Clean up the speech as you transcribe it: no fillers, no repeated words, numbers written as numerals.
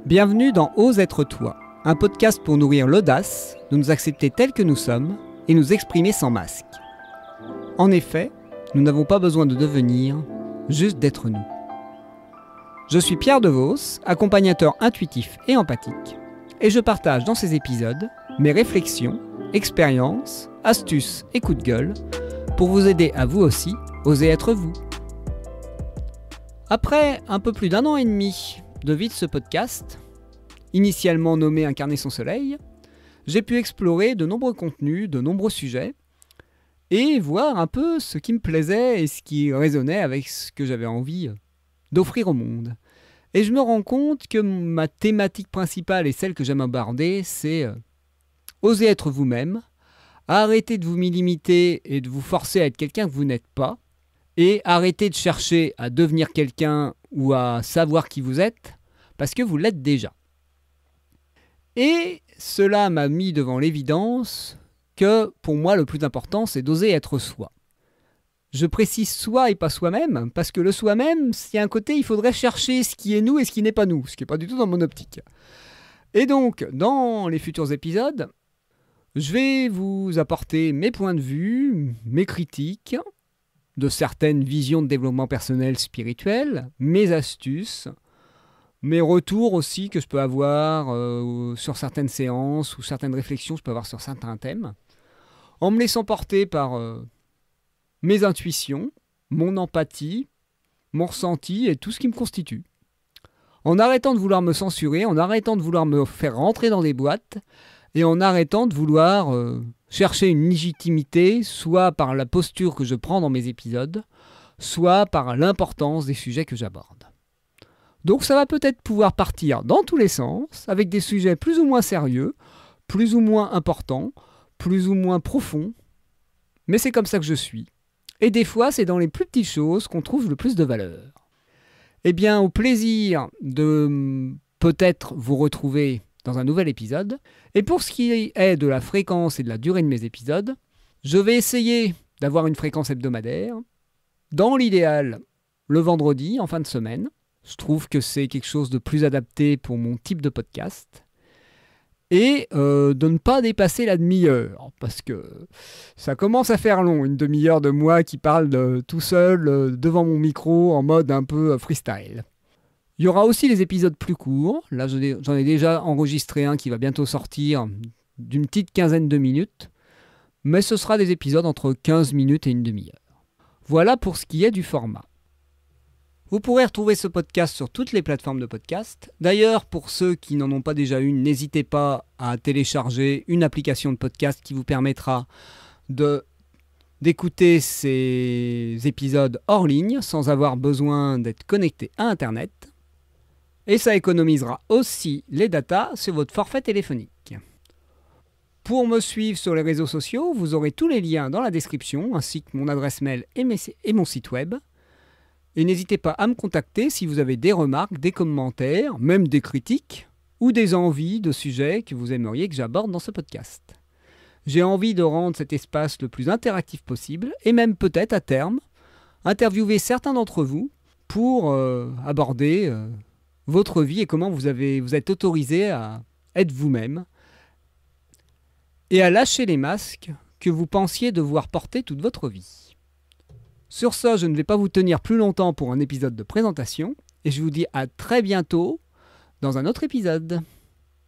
Bienvenue dans Ose être toi, un podcast pour nourrir l'audace de nous accepter tels que nous sommes et nous exprimer sans masque. En effet, nous n'avons pas besoin de devenir, juste d'être nous. Je suis Pierre Devos, accompagnateur intuitif et empathique, et je partage dans ces épisodes mes réflexions, expériences, astuces et coups de gueule pour vous aider à vous aussi oser être vous. Après un peu plus d'1 an et demi de vie de ce podcast, initialement nommé Incarner son soleil, j'ai pu explorer de nombreux contenus, de nombreux sujets, et voir un peu ce qui me plaisait et ce qui résonnait avec ce que j'avais envie d'offrir au monde. Et je me rends compte que ma thématique principale et celle que j'aime aborder, c'est oser être vous-même, arrêter de vous limiter et de vous forcer à être quelqu'un que vous n'êtes pas, et arrêter de chercher à devenir quelqu'un ou à savoir qui vous êtes, parce que vous l'êtes déjà. Et cela m'a mis devant l'évidence que pour moi le plus important c'est d'oser être soi. Je précise soi et pas soi-même, parce que le soi-même, s'il y a un côté, il faudrait chercher ce qui est nous et ce qui n'est pas nous, ce qui n'est pas du tout dans mon optique. Et donc, dans les futurs épisodes, je vais vous apporter mes points de vue, mes critiques, de certaines visions de développement personnel spirituel, mes astuces, mes retours aussi que je peux avoir sur certaines séances ou certaines réflexions que je peux avoir sur certains thèmes, en me laissant porter par mes intuitions, mon empathie, mon ressenti et tout ce qui me constitue. En arrêtant de vouloir me censurer, en arrêtant de vouloir me faire rentrer dans des boîtes et en arrêtant de vouloir chercher une légitimité, soit par la posture que je prends dans mes épisodes, soit par l'importance des sujets que j'aborde. Donc ça va peut-être pouvoir partir dans tous les sens, avec des sujets plus ou moins sérieux, plus ou moins importants, plus ou moins profonds, mais c'est comme ça que je suis. Et des fois, c'est dans les plus petites choses qu'on trouve le plus de valeur. Eh bien, au plaisir de peut-être vous retrouver dans un nouvel épisode. Et pour ce qui est de la fréquence et de la durée de mes épisodes, je vais essayer d'avoir une fréquence hebdomadaire. Dans l'idéal, le vendredi, en fin de semaine. Je trouve que c'est quelque chose de plus adapté pour mon type de podcast. Et de ne pas dépasser la demi-heure, parce que ça commence à faire long, une demi-heure de moi qui parle tout seul devant mon micro en mode un peu freestyle. Il y aura aussi les épisodes plus courts. Là, j'en ai déjà enregistré un qui va bientôt sortir d'une petite quinzaine de minutes. Mais ce sera des épisodes entre 15 minutes et une demi-heure. Voilà pour ce qui est du format. Vous pourrez retrouver ce podcast sur toutes les plateformes de podcast. D'ailleurs, pour ceux qui n'en ont pas déjà une, n'hésitez pas à télécharger une application de podcast qui vous permettra d'écouter ces épisodes hors ligne sans avoir besoin d'être connecté à Internet. Et ça économisera aussi les datas sur votre forfait téléphonique. Pour me suivre sur les réseaux sociaux, vous aurez tous les liens dans la description, ainsi que mon adresse mail et mon site web. Et n'hésitez pas à me contacter si vous avez des remarques, des commentaires, même des critiques, ou des envies de sujets que vous aimeriez que j'aborde dans ce podcast. J'ai envie de rendre cet espace le plus interactif possible, et même peut-être à terme, interviewer certains d'entre vous pour aborder votre vie et comment vous êtes autorisé à être vous-même et à lâcher les masques que vous pensiez devoir porter toute votre vie. Sur ce, je ne vais pas vous tenir plus longtemps pour un épisode de présentation et je vous dis à très bientôt dans un autre épisode.